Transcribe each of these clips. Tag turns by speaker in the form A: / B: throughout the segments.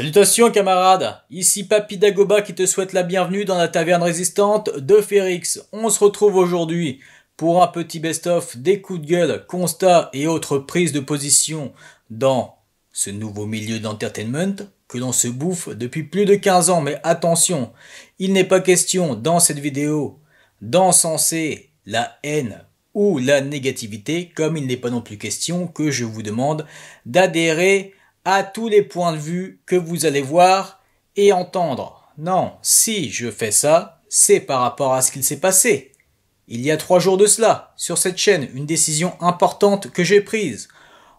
A: Salutations camarades, ici Papy Dagoba qui te souhaite la bienvenue dans la taverne résistante de Férix. On se retrouve aujourd'hui pour un petit best-of des coups de gueule, constats et autres prises de position dans ce nouveau milieu d'entertainment que l'on se bouffe depuis plus de 15 ans. Mais attention, il n'est pas question dans cette vidéo d'encenser la haine ou la négativité, comme il n'est pas non plus question que je vous demande d'adhérer à tous les points de vue que vous allez voir et entendre. Non, si je fais ça, c'est par rapport à ce qu'il s'est passé. Il y a 3 jours de cela, sur cette chaîne, une décision importante que j'ai prise.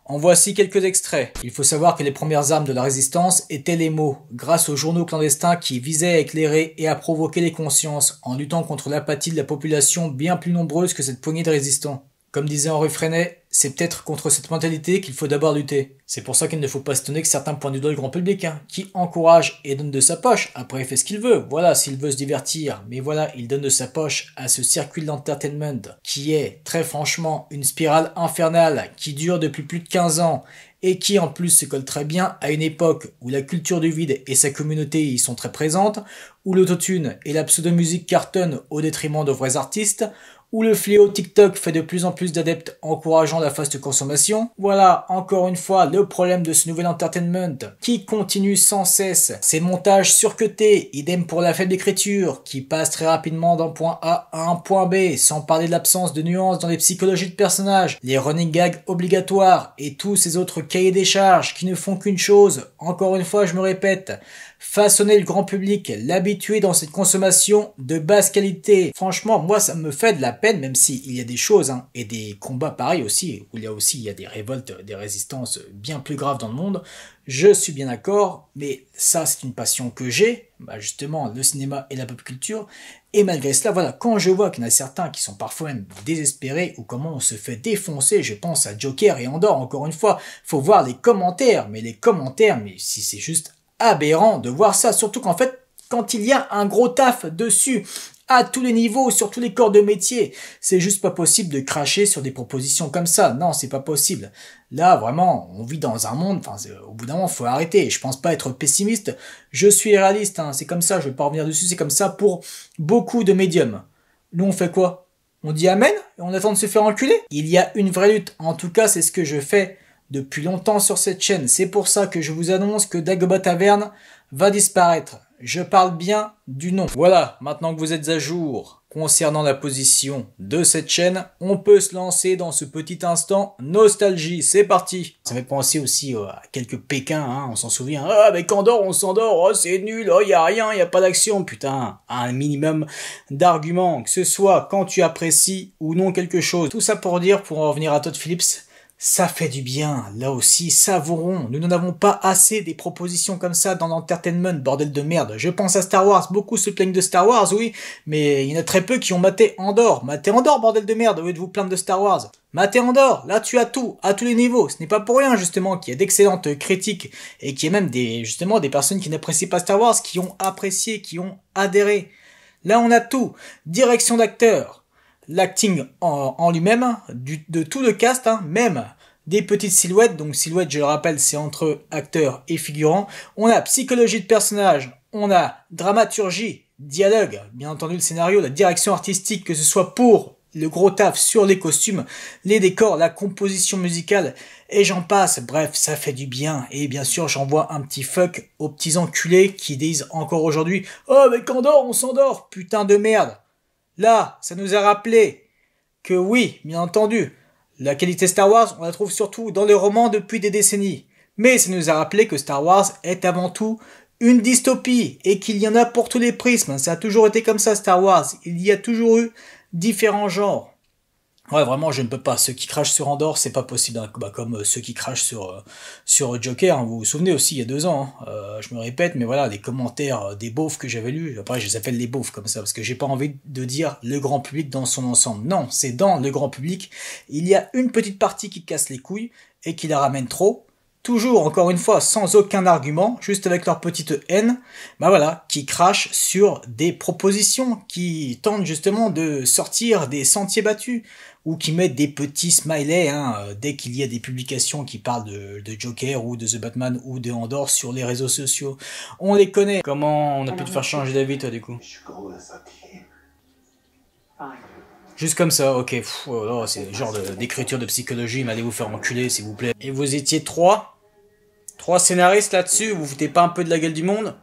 A: En voici quelques extraits. Il faut savoir que les premières armes de la résistance étaient les mots, grâce aux journaux clandestins qui visaient à éclairer et à provoquer les consciences, en luttant contre l'apathie de la population bien plus nombreuse que cette poignée de résistants. Comme disait Henri Freinet, c'est peut-être contre cette mentalité qu'il faut d'abord lutter. C'est pour ça qu'il ne faut pas s'étonner que certains pointent du doigt le grand public, qui encourage et donne de sa poche. Après, il fait ce qu'il veut. Voilà, s'il veut se divertir. Mais voilà, il donne de sa poche à ce circuit d'entertainment qui est, très franchement, une spirale infernale qui dure depuis plus de 15 ans et qui, en plus, se colle très bien à une époque où la culture du vide et sa communauté y sont très présentes, où l'autotune et la pseudo-musique cartonnent au détriment de vrais artistes, où le fléau TikTok fait de plus en plus d'adeptes encourageant la faste consommation. Voilà, encore une fois, le problème de ce nouvel entertainment qui continue sans cesse. Ces montages surcutés, idem pour la faible écriture, qui passe très rapidement d'un point A à un point B, sans parler de l'absence de nuances dans les psychologies de personnages, les running gags obligatoires et tous ces autres cahiers des charges qui ne font qu'une chose, encore une fois je me répète, façonner le grand public, l'habituer dans cette consommation de basse qualité. Franchement, moi ça me fait de la peine, même s'il y a des choses, et des combats pareils aussi, où il y a des révoltes, des résistances bien plus graves dans le monde, je suis bien d'accord, mais ça c'est une passion que j'ai, justement le cinéma et la pop culture, et malgré cela, voilà, quand je vois qu'il y en a certains qui sont parfois même désespérés, ou comment on se fait défoncer, je pense à Joker et Andor, encore une fois, faut voir les commentaires, mais si c'est juste aberrant de voir ça, surtout qu'en fait, quand il y a un gros taf dessus, à tous les niveaux, sur tous les corps de métier, c'est juste pas possible de cracher sur des propositions comme ça. Non, c'est pas possible. Là, vraiment, on vit dans un monde, au bout d'un moment, faut arrêter. Je pense pas être pessimiste, je suis réaliste, c'est comme ça, je vais pas revenir dessus, c'est comme ça pour beaucoup de médiums. Nous, on fait quoi? On dit amen et on attend de se faire enculer? Il y a une vraie lutte, en tout cas, c'est ce que je fais depuis longtemps sur cette chaîne. C'est pour ça que je vous annonce que Dagoba Taverne va disparaître. Je parle bien du nom. Voilà, maintenant que vous êtes à jour concernant la position de cette chaîne, on peut se lancer dans ce petit instant nostalgie. C'est parti. Ça fait penser aussi à quelques Pékins, on s'en souvient. Ah, avec Andorre, on s'endort, oh, c'est nul, oh, y a rien, y a pas d'action. Putain, un minimum d'arguments, que ce soit quand tu apprécies ou non quelque chose. Tout ça pour dire, pour en revenir à Todd Phillips, ça fait du bien, là aussi, savourons. Nous n'en avons pas assez des propositions comme ça dans l'entertainment, bordel de merde. Je pense à Star Wars, beaucoup se plaignent de Star Wars, oui, mais il y en a très peu qui ont maté Andorre. Matez Andorre, bordel de merde, au lieu de vous plaindre de Star Wars. Matez Andorre, là tu as tout, à tous les niveaux. Ce n'est pas pour rien, justement, qu'il y a d'excellentes critiques et qu'il y a même des personnes qui n'apprécient pas Star Wars, qui ont apprécié, qui ont adhéré. Là on a tout. Direction d'acteur. L'acting en lui-même, de tout le cast, même des petites silhouettes, donc silhouette je le rappelle c'est entre acteur et figurant, on a psychologie de personnage, on a dramaturgie, dialogue, bien entendu le scénario, la direction artistique, que ce soit pour le gros taf sur les costumes, les décors, la composition musicale, et j'en passe, bref, ça fait du bien, et bien sûr j'envoie un petit fuck aux petits enculés qui disent encore aujourd'hui « Oh avec Andorre on s'endort, putain de merde !» Là, ça nous a rappelé que oui, bien entendu, la qualité Star Wars, on la trouve surtout dans les romans depuis des décennies. Mais ça nous a rappelé que Star Wars est avant tout une dystopie et qu'il y en a pour tous les prismes. Ça a toujours été comme ça Star Wars. Il y a toujours eu différents genres. Ouais, vraiment, je ne peux pas. Ceux qui crachent sur Andorre, c'est pas possible. Comme ceux qui crachent sur Joker. Vous vous souvenez aussi, il y a 2 ans. Je me répète, mais voilà, les commentaires des beaufs que j'avais lus. Après, je les appelle les beaufs comme ça, parce que j'ai pas envie de dire le grand public dans son ensemble. Non, c'est dans le grand public. Il y a une petite partie qui casse les couilles et qui la ramène trop. Toujours, encore une fois, sans aucun argument, juste avec leur petite haine, qui crachent sur des propositions qui tentent justement de sortir des sentiers battus. ou qui mettent des petits smileys dès qu'il y a des publications qui parlent de Joker ou de The Batman ou de Andor sur les réseaux sociaux. On les connaît. Comment on a pu te faire changer d'avis, toi, du coup? Juste comme ça, ok. C'est le genre d'écriture de psychologie, mais allez vous faire enculer, s'il vous plaît. Et vous étiez trois scénaristes là-dessus, vous vous foutez pas un peu de la gueule du monde?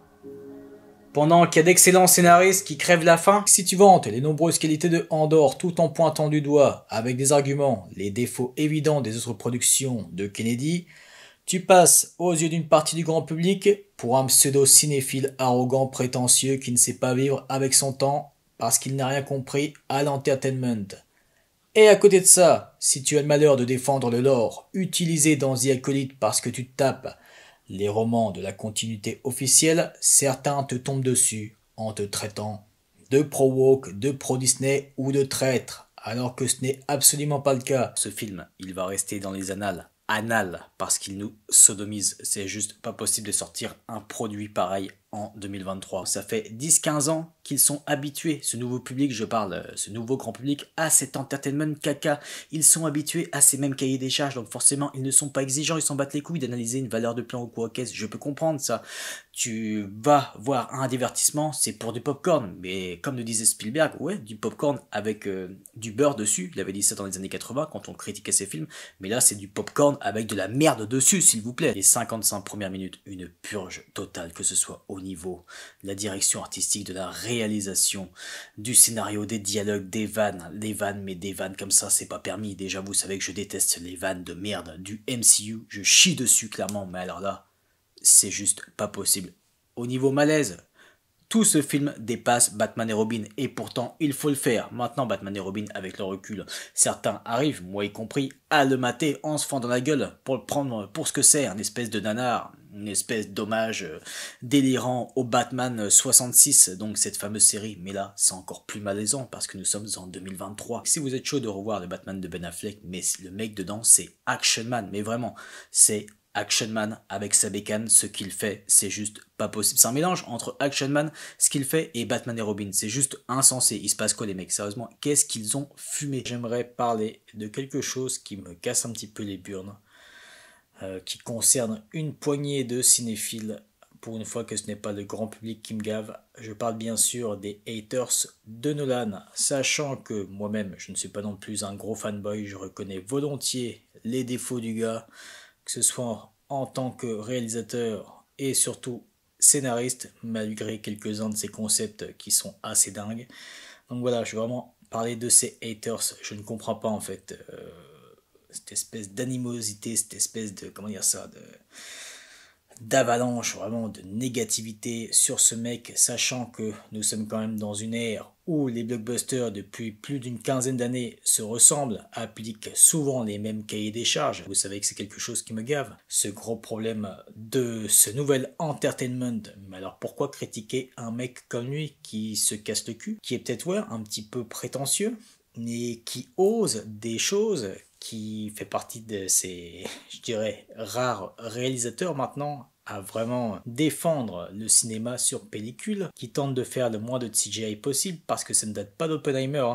A: Pendant qu'il y a d'excellents scénaristes qui crèvent la faim. Si tu vantes les nombreuses qualités de Andor tout en pointant du doigt, avec des arguments, les défauts évidents des autres productions de Kennedy, tu passes aux yeux d'une partie du grand public pour un pseudo-cinéphile arrogant prétentieux qui ne sait pas vivre avec son temps parce qu'il n'a rien compris à l'entertainment. Et à côté de ça, si tu as le malheur de défendre le lore utilisé dans The Acolyte parce que tu te tapes les romans de la continuité officielle, certains te tombent dessus en te traitant de pro-woke, de pro-Disney ou de traître, alors que ce n'est absolument pas le cas. Ce film, il va rester dans les annales, parce qu'il nous sodomise. C'est juste pas possible de sortir un produit pareil en 2023. Ça fait 10-15 ans qu'ils sont habitués, ce nouveau public, je parle, ce nouveau grand public, à cet entertainment caca. Ils sont habitués à ces mêmes cahiers des charges, donc forcément, ils ne sont pas exigeants, ils s'en battent les couilles d'analyser une valeur de plan ou quoi qu'est-ce. Je peux comprendre ça. Tu vas voir un divertissement, c'est pour du popcorn. Mais comme le disait Spielberg, ouais, du popcorn avec du beurre dessus. Il avait dit ça dans les années 80 quand on critiquait ses films. Mais là, c'est du popcorn avec de la merde dessus, s'il vous plaît. Les 55 premières minutes, une purge totale, que ce soit au niveau de la direction artistique, de la réalisation, du scénario, des dialogues, des vannes, mais des vannes comme ça, c'est pas permis. Déjà, vous savez que je déteste les vannes de merde du MCU. Je chie dessus, clairement. Mais alors là, c'est juste pas possible. Au niveau malaise, tout ce film dépasse Batman et Robin, et pourtant il faut le faire. Maintenant, Batman et Robin, avec le recul, certains arrivent, moi y compris, à le mater en se fendant la gueule pour le prendre pour ce que c'est, un espèce de nanar, une espèce d'hommage délirant au Batman 66, donc cette fameuse série. Mais là, c'est encore plus malaisant parce que nous sommes en 2023. Si vous êtes chaud de revoir le Batman de Ben Affleck, mais le mec dedans, c'est Action Man, mais vraiment, c'est Action Man avec sa bécane, ce qu'il fait, c'est juste pas possible. C'est un mélange entre Action Man, ce qu'il fait, et Batman et Robin. C'est juste insensé. Il se passe quoi, les mecs? Sérieusement, qu'est-ce qu'ils ont fumé? J'aimerais parler de quelque chose qui me casse un petit peu les burnes, qui concerne une poignée de cinéphiles. Pour une fois que ce n'est pas le grand public qui me gave, je parle bien sûr des haters de Nolan. Sachant que moi-même, je ne suis pas non plus un gros fanboy, je reconnais volontiers les défauts du gars, que ce soit en tant que réalisateur et surtout scénariste, malgré quelques-uns de ses concepts qui sont assez dingues. Donc voilà, je vais vraiment parler de ces haters. Je ne comprends pas en fait cette espèce d'animosité, cette espèce de, comment dire ça, d'avalanche, vraiment de négativité sur ce mec, sachant que nous sommes quand même dans une ère où les blockbusters depuis plus d'une quinzaine d'années se ressemblent, appliquent souvent les mêmes cahiers des charges. Vous savez que c'est quelque chose qui me gave, ce gros problème de ce nouvel entertainment. Mais alors pourquoi critiquer un mec comme lui qui se casse le cul, qui est peut-être ouais, un petit peu prétentieux, mais qui ose des choses, qui fait partie de ces, je dirais, rares réalisateurs maintenant à vraiment défendre le cinéma sur pellicule, qui tente de faire le moins de CGI possible, parce que ça ne date pas d'Oppenheimer.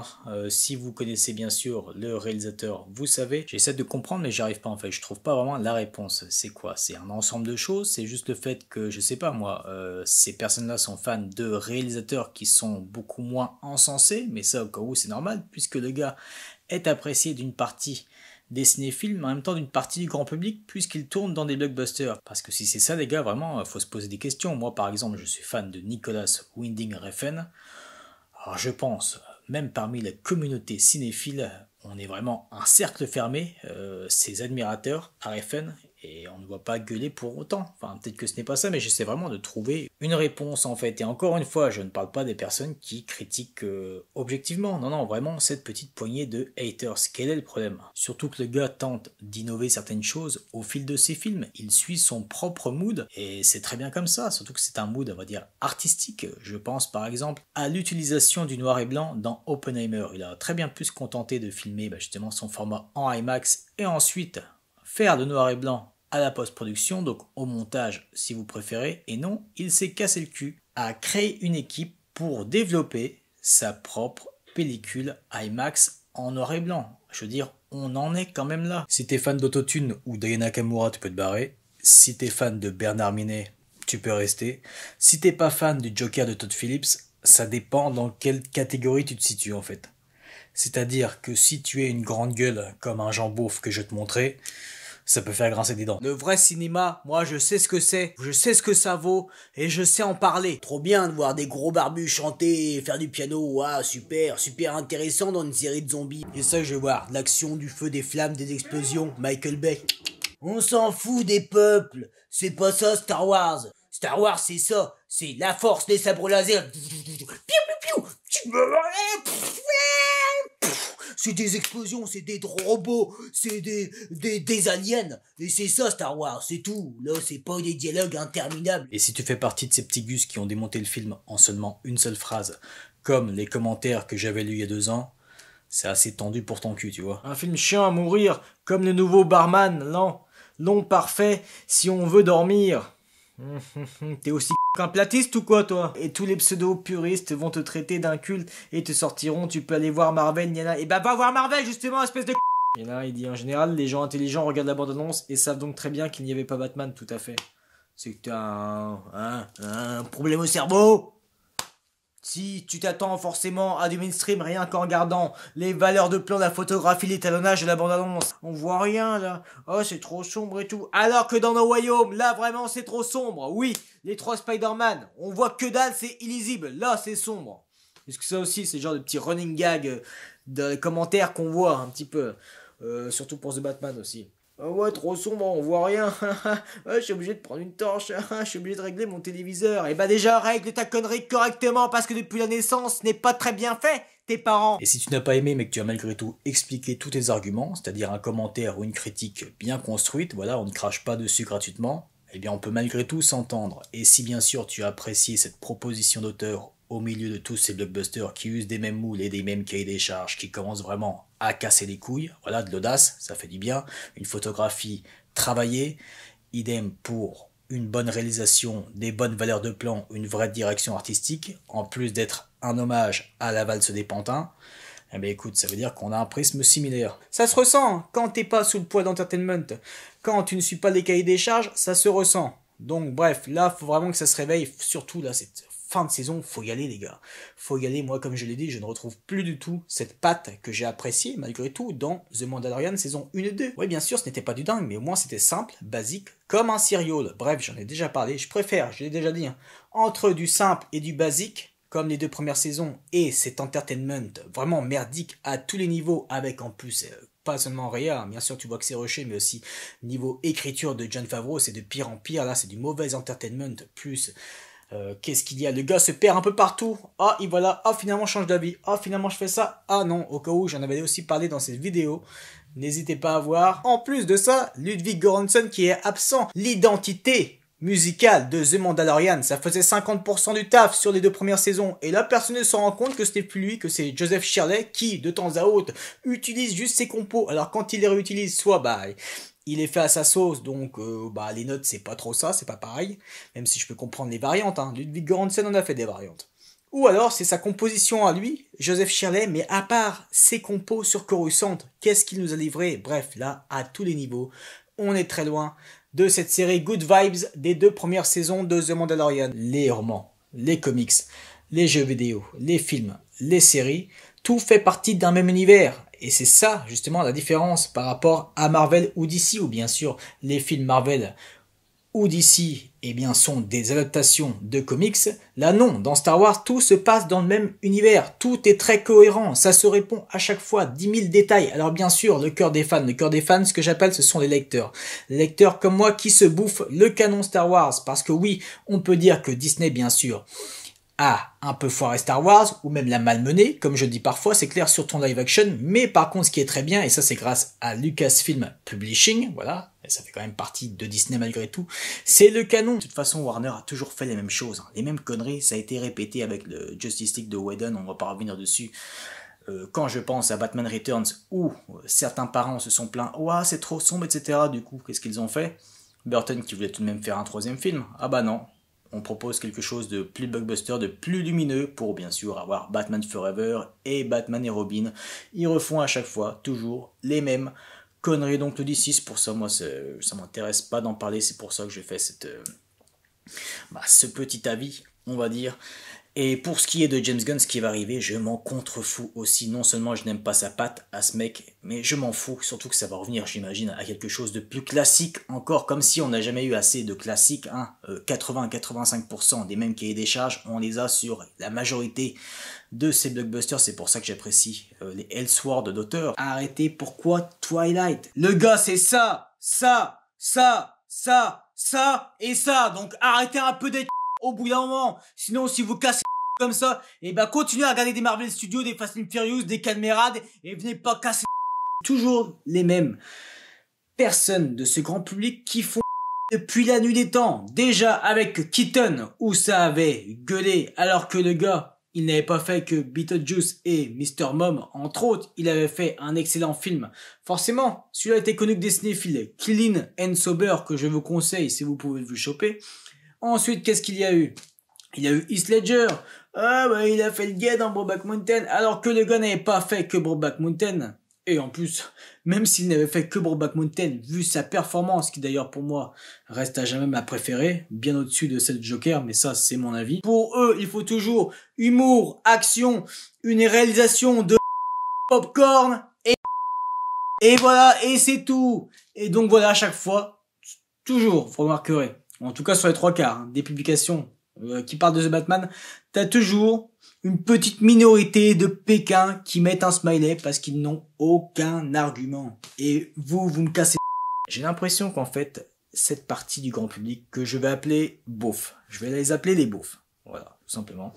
A: Si vous connaissez bien sûr le réalisateur, vous savez. J'essaie de comprendre, mais j'arrive pas en fait. Je trouve pas vraiment la réponse. C'est quoi? C'est un ensemble de choses. C'est juste le fait que, je sais pas moi, ces personnes-là sont fans de réalisateurs qui sont beaucoup moins encensés, mais ça au cas où c'est normal, puisque le gars est apprécié d'une partie des cinéphiles, mais en même temps d'une partie du grand public, puisqu'il tourne dans des blockbusters. Parce que si c'est ça les gars, vraiment, faut se poser des questions. Moi par exemple, je suis fan de Nicolas Winding Refn. Alors je pense, même parmi la communauté cinéphile, on est vraiment un cercle fermé, ses admirateurs à Refn, et on ne voit pas gueuler pour autant. Enfin, peut-être que ce n'est pas ça, mais j'essaie vraiment de trouver une réponse en fait. Et encore une fois, je ne parle pas des personnes qui critiquent objectivement. Non, non, vraiment cette petite poignée de haters. Quel est le problème? Surtout que le gars tente d'innover certaines choses au fil de ses films. Il suit son propre mood, et c'est très bien comme ça. Surtout que c'est un mood, on va dire, artistique. Je pense par exemple à l'utilisation du noir et blanc dans Oppenheimer. Il a très bien pu se contenter de filmer justement son format en IMAX et ensuite faire le noir et blanc à la post-production, donc au montage si vous préférez, et non, il s'est cassé le cul à créer une équipe pour développer sa propre pellicule IMAX en noir et blanc. Je veux dire, on en est quand même là. Si t'es fan d'Autotune ou d'Aya Nakamura, tu peux te barrer. Si t'es fan de Bernard Minet, tu peux rester. Si t'es pas fan du Joker de Todd Phillips, ça dépend dans quelle catégorie tu te situes en fait. C'est-à-dire que si tu es une grande gueule comme un Jean Beauf que je te montrais, ça peut faire grincer des dents. Le vrai cinéma, moi je sais ce que c'est, je sais ce que ça vaut, et je sais en parler. Trop bien de voir des gros barbus chanter et faire du piano, waouh, super, super intéressant dans une série de zombies. Et ça je veux voir, de l'action, du feu, des flammes, des explosions, Michael Bay. On s'en fout des peuples, c'est pas ça Star Wars. Star Wars c'est ça, c'est la force, les sabres laser. C'est des explosions, c'est des robots, c'est des aliens. Et c'est ça Star Wars, c'est tout. Là, c'est pas des dialogues interminables. Et si tu fais partie de ces petits gus qui ont démonté le film en seulement une seule phrase, comme les commentaires que j'avais lus il y a 2 ans, c'est assez tendu pour ton cul, tu vois. Un film chiant à mourir, comme le nouveau Barman, lent, long parfait, si on veut dormir. T'es aussi qu'un platiste ou quoi toi? Et tous les pseudo-puristes vont te traiter d'un culte et te sortiront, tu peux aller voir Marvel, Yana. Et bah va voir Marvel justement, espèce de Et là il dit en général, les gens intelligents regardent la bande-annonce et savent donc très bien qu'il n'y avait pas Batman, tout à fait. C'est que t'as un problème au cerveau. Si tu t'attends forcément à du mainstream rien qu'en regardant les valeurs de plan, la photographie, l'étalonnage de la bande-annonce, on voit rien là. Oh c'est trop sombre et tout. Alors que dans nos royaumes, là vraiment c'est trop sombre. Oui, les 3 Spider-Man, on voit que dalle, c'est illisible. Là c'est sombre. Est-ce que ça aussi c'est le genre de petit running gag de commentaires qu'on voit un petit peu. Surtout pour The Batman aussi. Oh ouais, trop sombre, on voit rien. Ouais, je suis obligé de prendre une torche. Je suis obligé de régler mon téléviseur. Et bah déjà, règle ta connerie correctement parce que depuis la naissance, ce n'est pas très bien fait, tes parents. Et si tu n'as pas aimé mais que tu as malgré tout expliqué tous tes arguments, c'est-à-dire un commentaire ou une critique bien construite, voilà, on ne crache pas dessus gratuitement, eh bien on peut malgré tout s'entendre. Et si bien sûr tu as apprécié cette proposition d'auteur au milieu de tous ces blockbusters qui usent des mêmes moules et des mêmes cahiers des charges, qui commencent vraiment à casser les couilles, voilà, de l'audace, ça fait du bien, une photographie travaillée, idem pour une bonne réalisation, des bonnes valeurs de plan, une vraie direction artistique, en plus d'être un hommage à la valse des pantins, eh bien écoute, ça veut dire qu'on a un prisme similaire. Ça se ressent quand t'es pas sous le poids d'entertainment, quand tu ne suis pas les cahiers des charges, ça se ressent. Donc bref, là, faut vraiment que ça se réveille, surtout là, cette fin de saison, faut y aller les gars. Faut y aller, moi comme je l'ai dit, je ne retrouve plus du tout cette patte que j'ai appréciée malgré tout dans The Mandalorian saison 1 et 2. Oui bien sûr, ce n'était pas du dingue, mais au moins c'était simple, basique, comme un serial. Bref, j'en ai déjà parlé, je préfère, je l'ai déjà dit, hein, entre du simple et du basique, comme les 2 premières saisons, et cet entertainment vraiment merdique à tous les niveaux, avec en plus... pas seulement Rhea, bien sûr tu vois que c'est rushé, mais aussi niveau écriture de Jon Favreau, c'est de pire en pire, là c'est du mauvais entertainment, plus qu'est-ce qu'il y a, le gars se perd un peu partout, ah et voilà, ah finalement je change d'avis, ah finalement je fais ça, ah non, au cas où j'en avais aussi parlé dans cette vidéo, n'hésitez pas à voir. En plus de ça, Ludwig Göransson qui est absent, l'identité musicale de The Mandalorian, ça faisait 50% du taf sur les 2 premières saisons, et là personne ne se rend compte que c'était plus lui, que c'est Joseph Shirley qui, de temps à autre, utilise juste ses compos, alors quand il les réutilise, soit bah... il est fait à sa sauce, donc bah les notes c'est pas trop ça, c'est pas pareil, même si je peux comprendre les variantes, hein. Ludwig Göransson en a fait des variantes. Ou alors c'est sa composition à lui, Joseph Shirley, mais à part ses compos sur Coruscant, qu'est-ce qu'il nous a livré? Bref, là, à tous les niveaux, on est très loin de cette série Good Vibes des 2 premières saisons de The Mandalorian. Les romans, les comics, les jeux vidéo, les films, les séries, tout fait partie d'un même univers. Et c'est ça, justement, la différence par rapport à Marvel ou DC, ou bien sûr, les films Marvel ou DC, eh bien, sont des adaptations de comics. Là, non, dans Star Wars, tout se passe dans le même univers. Tout est très cohérent. Ça se répond à chaque fois, 10 000 détails. Alors, bien sûr, le cœur des fans, ce que j'appelle, ce sont les lecteurs. Les lecteurs comme moi qui se bouffent le canon Star Wars. Parce que oui, on peut dire que Disney, bien sûr, a un peu foiré Star Wars, ou même l'a malmené, comme je dis parfois, c'est clair sur ton live action, mais par contre ce qui est très bien, et ça c'est grâce à Lucasfilm Publishing, voilà, et ça fait quand même partie de Disney malgré tout, c'est le canon. De toute façon Warner a toujours fait les mêmes choses, hein. Les mêmes conneries, ça a été répété avec le Justice League de Whedon, on va pas revenir dessus. Quand je pense à Batman Returns, où certains parents se sont plaints, ouah c'est trop sombre, etc. Du coup, qu'est-ce qu'ils ont fait? Burton qui voulait tout de même faire un 3e film, ah bah non. on propose quelque chose de plus blockbuster, de plus lumineux pour bien sûr avoir Batman Forever et Batman et Robin. Ils refont à chaque fois toujours les mêmes conneries. Donc le DC, c'est pour ça, moi, ça m'intéresse pas d'en parler. C'est pour ça que j'ai fait ce petit avis, on va dire. Et pour ce qui est de James Gunn, ce qui va arriver, je m'en contrefous aussi. Non seulement je n'aime pas sa patte à ce mec, mais je m'en fous. Surtout que ça va revenir, j'imagine, à quelque chose de plus classique encore. Comme si on n'a jamais eu assez de classiques. 80-85% des mêmes cahiers des charges, on les a sur la majorité de ces blockbusters. C'est pour ça que j'apprécie les Elseworlds d'auteur. Arrêtez, pourquoi Twilight? Le gars, c'est ça et ça. Donc arrêtez un peu d'être au bout d'un moment. Sinon, si vous cassez comme ça, et ben continuez à regarder des Marvel Studios, des Fast and Furious, des Calmerades, et venez pas casser toujours les mêmes personnes de ce grand public qui font depuis la nuit des temps. Déjà avec Keaton, où ça avait gueulé, alors que le gars, il n'avait pas fait que Beetlejuice et Mr. Mom, entre autres. Il avait fait un excellent film. Forcément, celui-là était connu que des cinéphiles. Clean and Sober, que je vous conseille si vous pouvez vous choper. Ensuite, qu'est-ce qu'il y a eu? Il y a eu Heath Ledger. Ah, bah, il a fait le gars dans Brokeback Mountain, alors que le gars n'avait pas fait que Brokeback Mountain. Et en plus, même s'il n'avait fait que Brokeback Mountain, vu sa performance, qui d'ailleurs pour moi reste à jamais ma préférée, bien au-dessus de celle de Joker, mais ça c'est mon avis. Pour eux, il faut toujours humour, action, une réalisation de popcorn, et voilà, et c'est tout. Et donc voilà, à chaque fois, toujours, vous remarquerez, en tout cas sur les 3/4 des publications qui parlent de The Batman, t'as toujours une petite minorité de Pékin qui mettent un smiley parce qu'ils n'ont aucun argument. Et vous me cassez. J'ai l'impression qu'en fait, cette partie du grand public que je vais appeler beauf, je vais les appeler les beaufs. Voilà, tout simplement.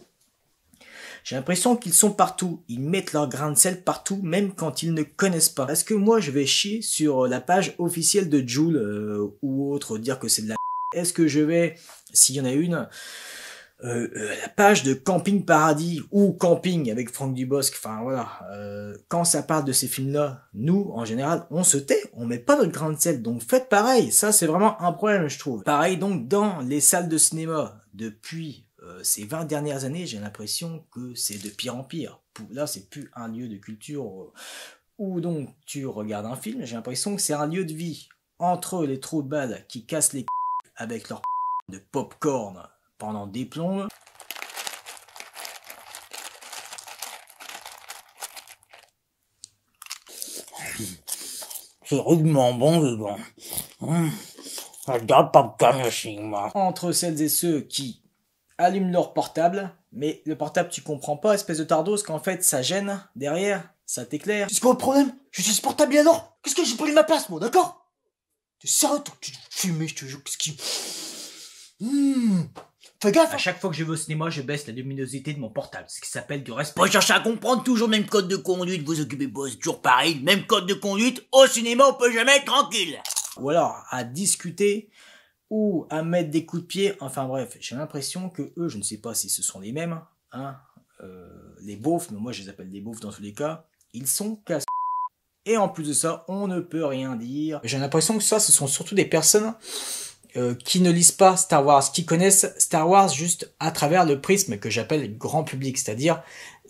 A: J'ai l'impression qu'ils sont partout, ils mettent leur grain de sel partout, même quand ils ne connaissent pas. Est-ce que moi je vais chier sur la page officielle de Joule ou autre, dire que c'est de la... Est-ce que je vais, s'il y en a une, la page de Camping Paradis ou Camping avec Franck Dubosc, enfin voilà, quand ça parle de ces films-là, nous, en général, on se tait, on met pas notre grain de sel, donc faites pareil, ça c'est vraiment un problème je trouve. Pareil donc dans les salles de cinéma, depuis ces 20 dernières années, j'ai l'impression que c'est de pire en pire. Là c'est plus un lieu de culture où donc tu regardes un film, j'ai l'impression que c'est un lieu de vie, entre les trous de balles qui cassent les avec leur de popcorn pendant des plombes.
B: C'est rudement bon dedans. J'adore popcorn aussi, moi.
A: Entre celles et ceux qui allument leur portable, mais le portable tu comprends pas, espèce de tardos, qu'en fait ça gêne derrière, ça t'éclaire.
B: C'est quoi le problème? Je suis ce portable et alors? Qu'est-ce que j'ai pris de ma place, moi, d'accord? T'es sérieux, toi? Tu fumes, je te jure, qu'est-ce qui... Fais gaffe.
A: À chaque fois que je vais au cinéma, je baisse la luminosité de mon portable, ce qui s'appelle du respect.
B: Pas chercher à comprendre, toujours le même code de conduite, vous occupez pas, c'est toujours pareil, même code de conduite, au cinéma on peut jamais être tranquille.
A: Ou alors à discuter, ou à mettre des coups de pied, enfin bref, j'ai l'impression que eux, je ne sais pas si ce sont les mêmes, les beaufs, mais moi je les appelle des beaufs dans tous les cas, ils sont cassés. Et en plus de ça, on ne peut rien dire. J'ai l'impression que ça, ce sont surtout des personnes qui ne lisent pas Star Wars, qui connaissent Star Wars juste à travers le prisme que j'appelle grand public, c'est-à-dire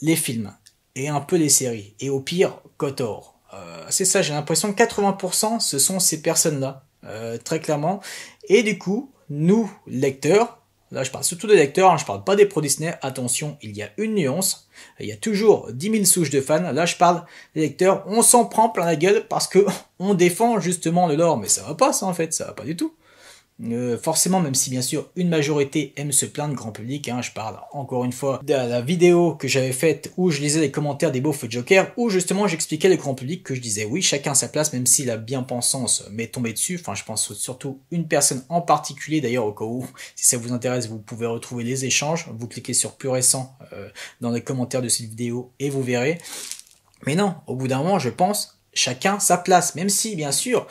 A: les films, et un peu les séries, et au pire, KOTOR. C'est ça, j'ai l'impression que 80% ce sont ces personnes-là, très clairement. Et du coup, nous, lecteurs, là je parle surtout des lecteurs, je parle pas des pro Disney, attention, il y a une nuance, il y a toujours 10 000 souches de fans, là je parle des lecteurs, on s'en prend plein la gueule parce que on défend justement le lore, mais ça va pas ça en fait, ça va pas du tout. Forcément, même si bien sûr une majorité aime se plaindre grand public, je parle encore une fois de la vidéo que j'avais faite où je lisais les commentaires des beaufs Joker, où justement j'expliquais le grand public que je disais oui, chacun sa place, même si la bien-pensance m'est tombée dessus, enfin je pense surtout une personne en particulier d'ailleurs, au cas où, si ça vous intéresse, vous pouvez retrouver les échanges, vous cliquez sur plus récent dans les commentaires de cette vidéo et vous verrez. Mais non, au bout d'un moment, je pense, chacun sa place, même si bien sûr,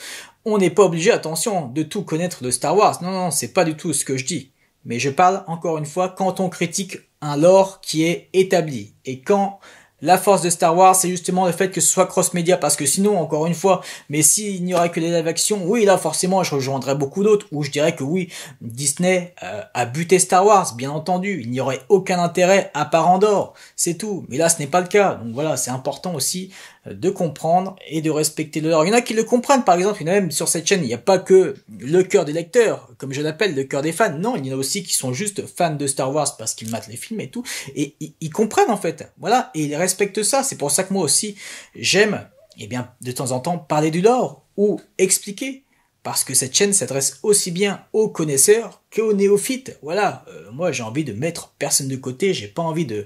A: on n'est pas obligé, attention, de tout connaître de Star Wars. Non, c'est pas du tout ce que je dis. Mais je parle, encore une fois, quand on critique un lore qui est établi. Et quand La force de Star Wars, c'est justement le fait que ce soit cross-média, parce que sinon, encore une fois, mais s'il n'y aurait que les live-action, oui, là, forcément, je rejoindrais beaucoup d'autres, où je dirais que oui, Disney a buté Star Wars, bien entendu, il n'y aurait aucun intérêt à part Andorre, c'est tout. Mais là, ce n'est pas le cas, donc voilà, c'est important aussi de comprendre et de respecter le lore. Il y en a qui le comprennent, par exemple, il y en a même sur cette chaîne, il n'y a pas que le cœur des lecteurs, comme je l'appelle, le cœur des fans, non, il y en a aussi qui sont juste fans de Star Wars parce qu'ils matent les films et tout, et ils comprennent en fait, voilà, et ils respectent ça, c'est pour ça que moi aussi, j'aime, eh bien, de temps en temps, parler du lore, ou expliquer, parce que cette chaîne s'adresse aussi bien aux connaisseurs qu'aux néophytes, voilà, moi j'ai envie de mettre personne de côté, j'ai pas envie de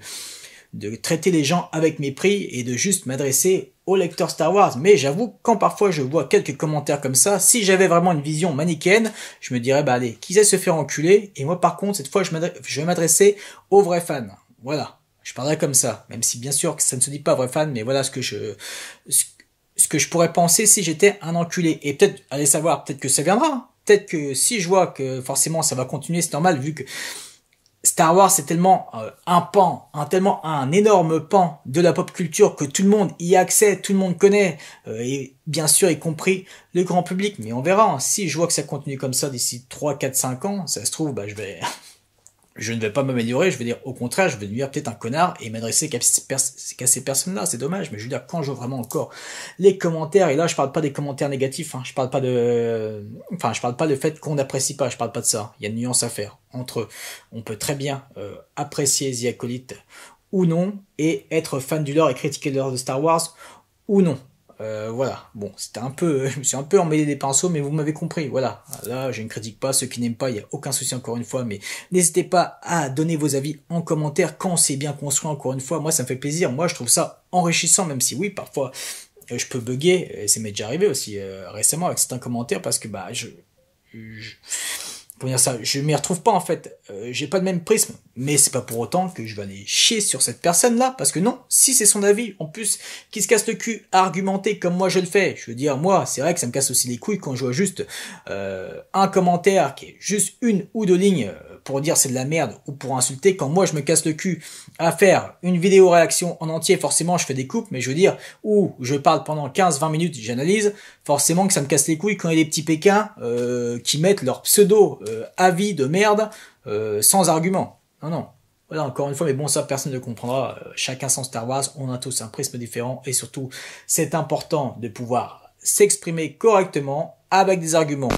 A: traiter les gens avec mépris et de juste m'adresser aux lecteurs Star Wars. Mais j'avoue, quand parfois je vois quelques commentaires comme ça, si j'avais vraiment une vision manichéenne, je me dirais, bah allez, qu'ils aillent se faire enculer, et moi par contre, cette fois, je vais m'adresser aux vrais fans. Voilà. Je parlerai comme ça, même si bien sûr que ça ne se dit pas vrai fan, mais voilà ce que je pourrais penser si j'étais un enculé. Et peut-être, allez savoir, peut-être que ça viendra. Peut-être que si je vois que forcément ça va continuer, c'est normal, vu que Star Wars c'est tellement tellement un énorme pan de la pop culture que tout le monde y a accès, tout le monde connaît, et bien sûr y compris le grand public. Mais on verra, hein. Si je vois que ça continue comme ça d'ici 3, 4, 5 ans, ça se trouve, bah je ne vais pas m'améliorer, je vais dire au contraire, je vais devenir peut-être un connard et m'adresser qu'à ces personnes-là, c'est dommage, mais je veux dire, quand je vois vraiment encore les commentaires, et là je parle pas des commentaires négatifs, hein, je parle pas le fait qu'on n'apprécie pas, je parle pas de ça, il y a une nuance à faire entre eux. On peut très bien apprécier The Acolyte ou non, et être fan du lore et critiquer le lore de Star Wars ou non. Voilà, bon, je me suis un peu emmêlé des pinceaux, mais vous m'avez compris, voilà. Là, je ne critique pas ceux qui n'aiment pas, il n'y a aucun souci encore une fois, mais n'hésitez pas à donner vos avis en commentaire quand c'est bien construit, encore une fois. Moi, ça me fait plaisir, moi, je trouve ça enrichissant, même si oui, parfois, je peux bugger, et ça m'est déjà arrivé aussi récemment avec certains commentaires, parce que, bah, comment dire ça, je m'y retrouve pas en fait, j'ai pas le même prisme, mais c'est pas pour autant que je vais aller chier sur cette personne-là, parce que non, si c'est son avis, en plus, qui se casse le cul à argumenter comme moi je le fais, je veux dire, moi, c'est vrai que ça me casse aussi les couilles quand je vois juste un commentaire qui est juste une ou deux lignes pour dire c'est de la merde ou pour insulter, quand moi je me casse le cul à faire une vidéo réaction en entier, forcément je fais des coupes, mais je veux dire, où je parle pendant 15-20 minutes, j'analyse, forcément que ça me casse les couilles quand il y a des petits pékins qui mettent leur pseudo avis de merde sans argument. Non, non. Voilà, encore une fois, mais bon, ça, personne ne le comprendra. Chacun son Star Wars, on a tous un prisme différent, et surtout, c'est important de pouvoir s'exprimer correctement avec des arguments.